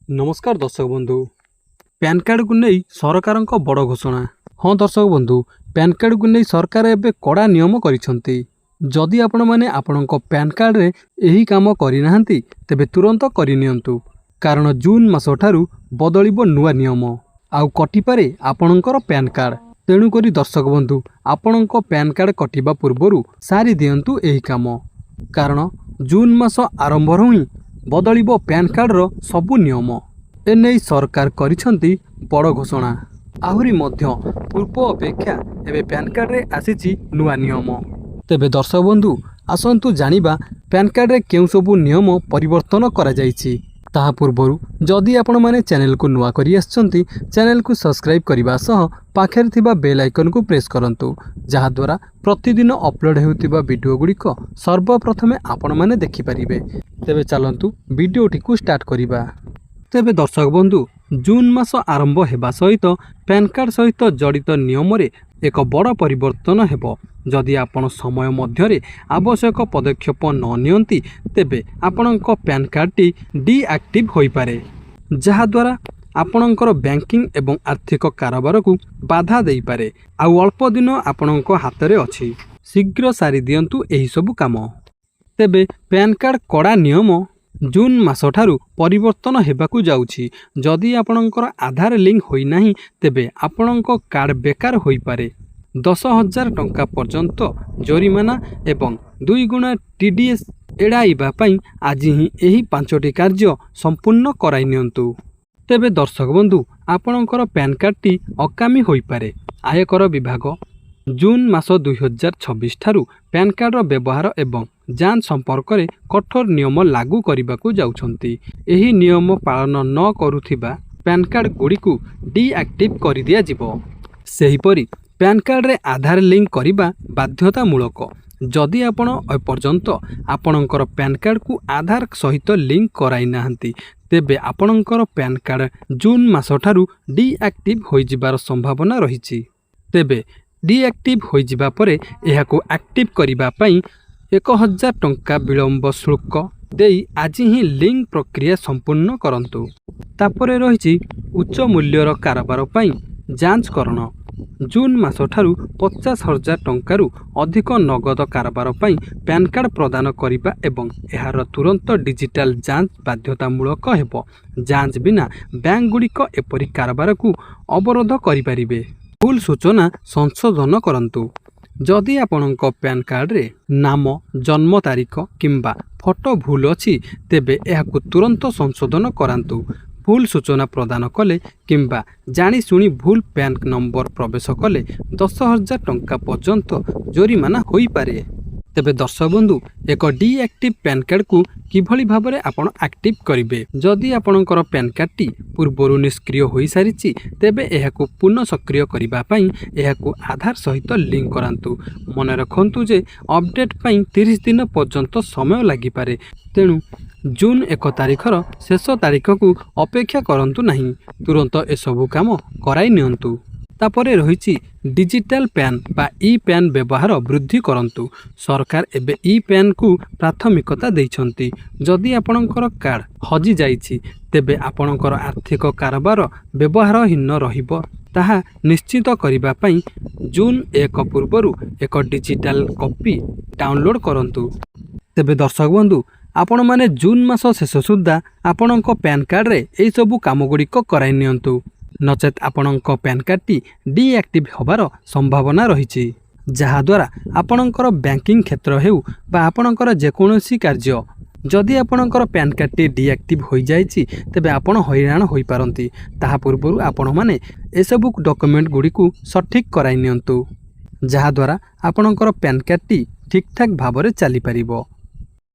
नमस्कार दर्शक बंधु पैन कार्ड को नहीं सरकार बड़ घोषणा। हाँ दर्शक बंधु पैन कार्ड को नहीं सरकार एवं कड़ा नियम करिसेंती। जदि आपण माने आपणक पैन कार्ड रे यही काम करना तेबे तुरंत करनियंतु, कारण जून मास ठारू बदलिबो नुआ नियम आउ कटिपारे आपणकर पैन कार्ड। तेणुकरी दर्शक बंधु आपणक पैन कार्ड कटिबा पूर्वरु सारी दियंतु एही काम, कारण जून मास आरंभ ही बदलिबो पैन कार्ड रो सबु नियम। एने सरकार करिसेंती बड़ घोषणा। आहुरी मध्य पूर्व अपेक्षा एबे पैन कार्ड रे आसीची नुआ नियम। तेबे दर्शक बंधु आसंतु जानिबा पैन कार्ड रे केउ सबु नियम परिवर्तन करा जाईची। ताहा पूर्वरु जदि आपण माने चैनल को नुआ करी आछंती, चैनल को सब्सक्राइब करिबा सह पाखेर थिबा बेल आइकन को प्रेस करंतु, जहा द्वारा प्रतिदिन अपलोड हेउतिबा वीडियो गुड़िक सर्वप्रथमे आपण माने देखि परिबे। तेबे चलंतु वीडियोटी को स्टार्ट करिबा। तेबे दर्शक बंधु जून मास आरंभ हेबा सहित पैन कार्ड सहित जड़ित नियम रे एक बड़ परिवर्तन हेबो। जदि आपण समय मध्यरे आवश्यक पदक्षेप न नियंती तेबे आपणक पैन कार्ड टी डीएक्टिव होई पारे, जहा द्वारा आपणकर बैंकिंग एवं आर्थिक कारोबार को बाधा देई पारे। आउ अल्प दिन आपणक हाथ रे अछि, शीघ्र सारी दियंतु एही सब काम। तेबे पैन कार्ड कड़ा नियम जून मास ठारू परिवर्तन हेबाकू जाउछि। जदि आपणकर आधार लिंक होई नाही तेबे आपणक कार्ड बेकार होई पारे। 10,000 टंका पर्यंत जरिमाना एवं 2 गुणा टीडीएस एड़ाइबा पई आज ही एही 5टी कार्य संपूर्ण कराई नियंतु। तेबे दर्शक बंधु आपणकर पैन कार्ड टी अकामी होई पारे। आयकर विभाग जून मास 2026 ठारू पैन कार्ड रो व्यवहार एवं जांच संपर्क में कठोर नियम लागू करने जाउछंती। एही नियम पालन न करुथिबा पैन कार्ड गुड़ी को डीएक्टिव कर दिया जिवो। सेहीपरि पैन कार्ड रे आधार लिंक करिबा बाध्यतामूलक। जदि आपण एपर्यंत आपणकर पैन कार्ड को आधार सहित लिंक कराई नाहंती तेबे आपणकर पैन कार्ड जून मास ठारू डीएक्टिव होई जिबार संभावना रहिछि। तेबे डीएक्टिव होई जिबा परे एहाको एक्टिव करिबा पई 1,000 टंका विलंब शुल्क देई आज ही लिंक प्रक्रिया संपूर्ण करंतु। तापरे रहिछि उच्च मूल्यर कारोबार पई जांच करण। जून मास ठारू 50,000 टंकारु अधिक नगद कारोबार पई पैन कार्ड प्रदान करिबा एवं एहार तुरंत डिजिटल जांच बाध्यतामूलक हेबो। जांच बिना बैंक गुड़िक एपरि कारोबार को अवरोध करिपारिबे। भूल सूचना संशोधन करंतु। जदि आपणक पैन कार्ड रे नाम, जन्म तारीख किंबा फोटो भूल अछि तेबे एहाकु तुरंत संशोधन करांतु। भूल सूचना प्रदान कले किंबा जानी सुनी भूल पैन नंबर प्रवेश कले 10,000 टंका पर्यंत जरिमाना होई पारे। तेबे दर्शक बंधु एक डीएक्टिव पैन कार्ड को किभली भाबरे आपण एक्टिव करिवे। जदि आपणकर पैन कार्ड टी पूर्वरु निष्क्रिय होई सारिछि तेबे एहाकु पुनः सक्रिय करिबा पई एहाकु आधार सहित लिंक करांतु। मने रखंतु जे अपडेट पई 30 दिन पर्यंत समय लागि पारे। तेणु जून 1 तारिखर शेष तारिख को अपेक्षा करंतु नहीं, तुरंत ए सबु काम कराई नियंतु। तापरे रहिछि डिजिटल पैन बा ई पैन व्यवहार वृद्धि करंतु। सरकार एबे ई पैन को प्राथमिकता दैछंती। जदि आपणकर कार्ड हजि जाइछि तेबे आपणकर आर्थिक कारोबार व्यवहारहीन रहिबो ताहा निश्चित करिबा पई जून 1 पूर्वरु एक डिजिटल कॉपी डाउनलोड करंतु। तेबे दर्शक बंधु आपण माने जून मास शेष सुद्धा आपणक पैन कार्ड रे एई सबु काम गुड़िक कराई नियंतु, नचेत आपणक पैन कार्ड टी डीएक्टिव होबार संभावना रहिछि। जहा द्वारा आपणकर बैंकिंग क्षेत्र हेउ बा आपणकर जेकोनोसी कार्य जदि आपणकर पैन कार्ड टी डीएक्टिव होई जाइछि तेबे आपण हैरान होई पारंती। ताहा पूर्वरु आपण माने ए सबु डॉक्यूमेंट गुडी को सठिक कराई नियंतु, जहा द्वारा आपणकर पैन कार्ड टी ठीक ठाक भाबरे चली परिबो।